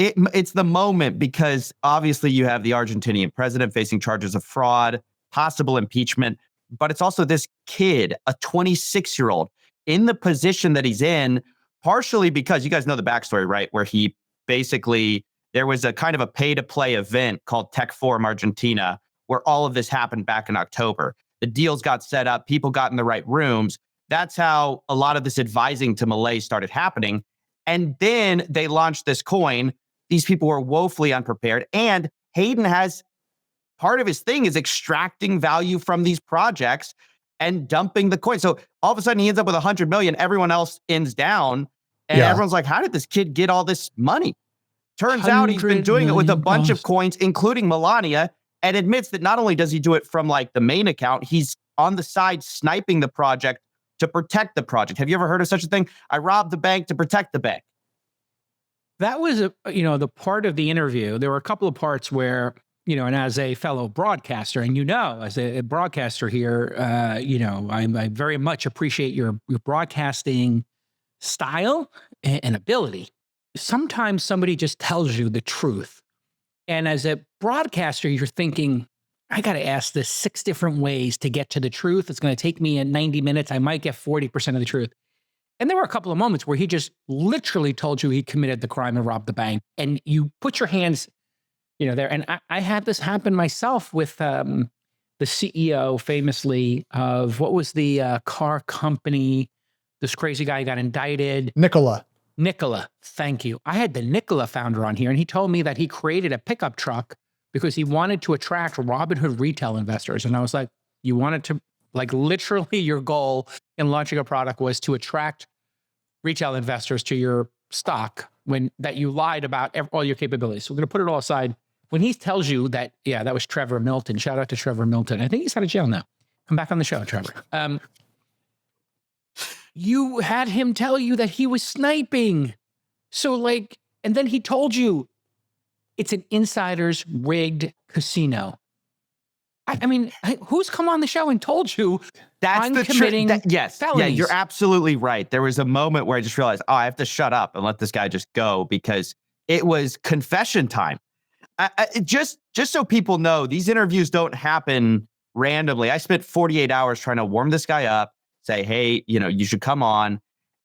It's the moment because obviously you have the Argentinian president facing charges of fraud, possible impeachment, but it's also this kid, a 26-year-old, in the position that he's in, partially because you guys know the backstory, right? Where he basically, there was a kind of a pay-to-play event called Tech Forum Argentina, where all of this happened back in October. The deals got set up, people got in the right rooms. That's how a lot of this advising to Milei started happening. And then they launched this coin. These people were woefully unprepared. And Hayden has part of his thing is extracting value from these projects and dumping the coin. So all of a sudden he ends up with 100 million. Everyone else ends down. And everyone's like, how did this kid get all this money? Turns out he's been doing it with a bunch of coins, including Melania, and admits that not only does he do it from like the main account, he's on the side sniping the project to protect the project. Have you ever heard of such a thing? I robbed the bank to protect the bank. That was, the part of the interview. There were a couple of parts where, and as a fellow broadcaster, and as a broadcaster here, I very much appreciate your broadcasting style and ability. Sometimes somebody just tells you the truth. And as a broadcaster, you're thinking, I got to ask this 6 different ways to get to the truth. It's going to take me 90 minutes. I might get 40% of the truth. And there were a couple of moments where he just literally told you he committed the crime and robbed the bank. And you put your hands, there. And I had this happen myself with the CEO, famously, of what was the car company? This crazy guy got indicted. Nikola, thank you. I had the Nikola founder on here, and he told me that he created a pickup truck because he wanted to attract Robinhood retail investors. And I was like, you wanted to, like, literally your goal in launching a product was to attract retail investors to your stock that you lied about all your capabilities. So we're going to put it all aside. When he tells you that, that was Trevor Milton. Shout out to Trevor Milton. I think he's out of jail now. Come back on the show, Trevor. You had him tell you that he was sniping. So and then he told you it's an insider's rigged casino. I mean, who's come on the show and told you that's I'm committing yes. felonies? Yeah, you're absolutely right. There was a moment where I just realized, I have to shut up and let this guy just go because it was confession time. Just so people know, these interviews don't happen randomly. I spent 48 hours trying to warm this guy up, say, hey, you should come on.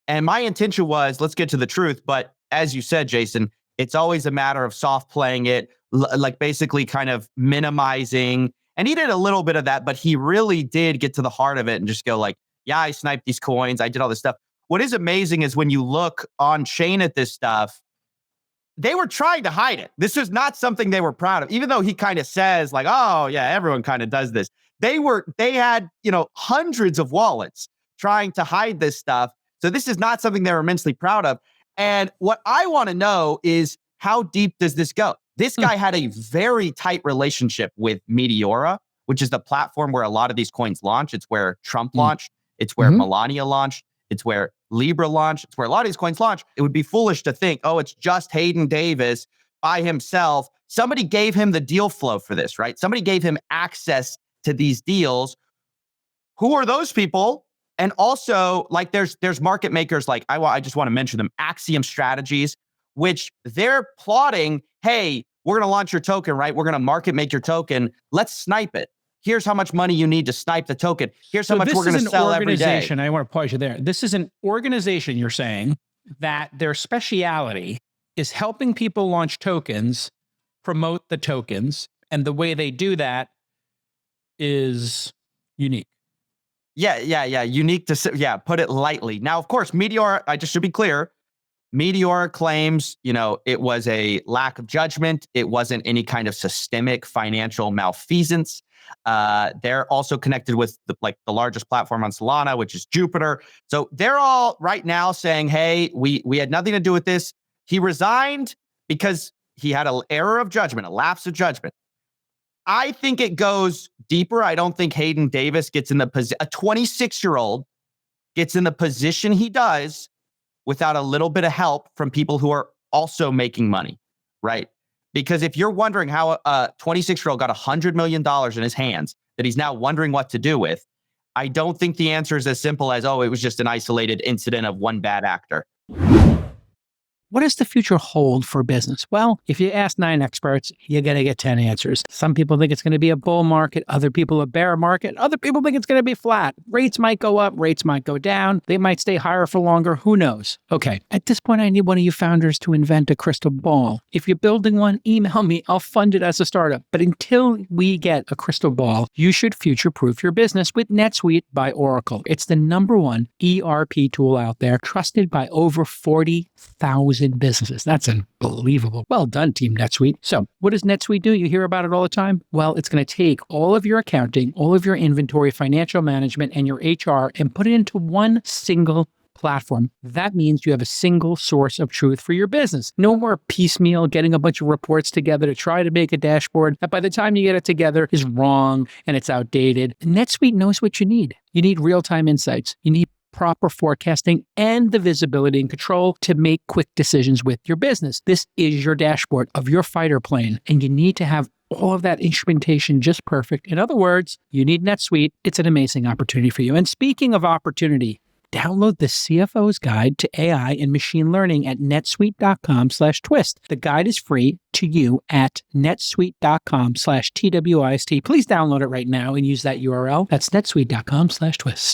And my intention was, let's get to the truth. But as you said, Jason, it's always a matter of soft playing it, like basically kind of minimizing. And he did a little bit of that, but he really did get to the heart of it and just go like, yeah, I sniped these coins. I did all this stuff. What is amazing is when you look on chain at this stuff, they were trying to hide it. This was not something they were proud of, even though he kind of says like, oh yeah, everyone kind of does this. They had, hundreds of wallets trying to hide this stuff. So this is not something they were immensely proud of. And what I want to know is, how deep does this go? This guy had a very tight relationship with Meteora, which is the platform where a lot of these coins launch. It's where Trump launched. It's where Melania launched. It's where Libra launched. It's where a lot of these coins launch. It would be foolish to think, oh, it's just Hayden Davis by himself. Somebody gave him the deal flow for this, right? Somebody gave him access to these deals. Who are those people? And also, like, there's market makers like, I just want to mention them, Axiom Strategies, which they're plotting, hey, we're going to launch your token, right? We're going to market make your token. Let's snipe it. Here's how much money you need to snipe the token. Here's how much we're going to sell every day. I want to pause you there. This is an organization, you're saying, that their speciality is helping people launch tokens, promote the tokens, and the way they do that is unique. Yeah. Unique to, put it lightly. Now, of course, Meteora, I just should be clear, Meteora claims, it was a lack of judgment. It wasn't any kind of systemic financial malfeasance. They're also connected with the largest platform on Solana, which is Jupiter. So they're all right now saying, hey, we had nothing to do with this. He resigned because he had an error of judgment, a lapse of judgment. I think it goes deeper. I don't think Hayden Davis gets in the position, a 26-year-old gets in the position he does without a little bit of help from people who are also making money, right? Because if you're wondering how a 26-year-old got $100 million in his hands that he's now wondering what to do with, I don't think the answer is as simple as, oh, it was just an isolated incident of one bad actor. What does the future hold for business? Well, if you ask 9 experts, you're going to get 10 answers. Some people think it's going to be a bull market. Other people a bear market. Other people think it's going to be flat. Rates might go up. Rates might go down. They might stay higher for longer. Who knows? Okay. At this point, I need one of you founders to invent a crystal ball. If you're building one, email me. I'll fund it as a startup. But until we get a crystal ball, you should future-proof your business with NetSuite by Oracle. It's the #1 ERP tool out there, trusted by over 40,000 businesses. That's unbelievable. Well done, Team NetSuite. So what does NetSuite do? You hear about it all the time. Well, it's going to take all of your accounting, all of your inventory, financial management, and your HR and put it into one single platform. That means you have a single source of truth for your business. No more piecemeal getting a bunch of reports together to try to make a dashboard that by the time you get it together is wrong and it's outdated. NetSuite knows what you need. You need real-time insights. You need proper forecasting and the visibility and control to make quick decisions with your business. This is your dashboard of your fighter plane, and you need to have all of that instrumentation just perfect. In other words, you need NetSuite. It's an amazing opportunity for you. And speaking of opportunity, download the CFO's Guide to AI and Machine Learning at netsuite.com/twist. The guide is free to you at netsuite.com/TWIST. Please download it right now and use that URL. That's netsuite.com/twist.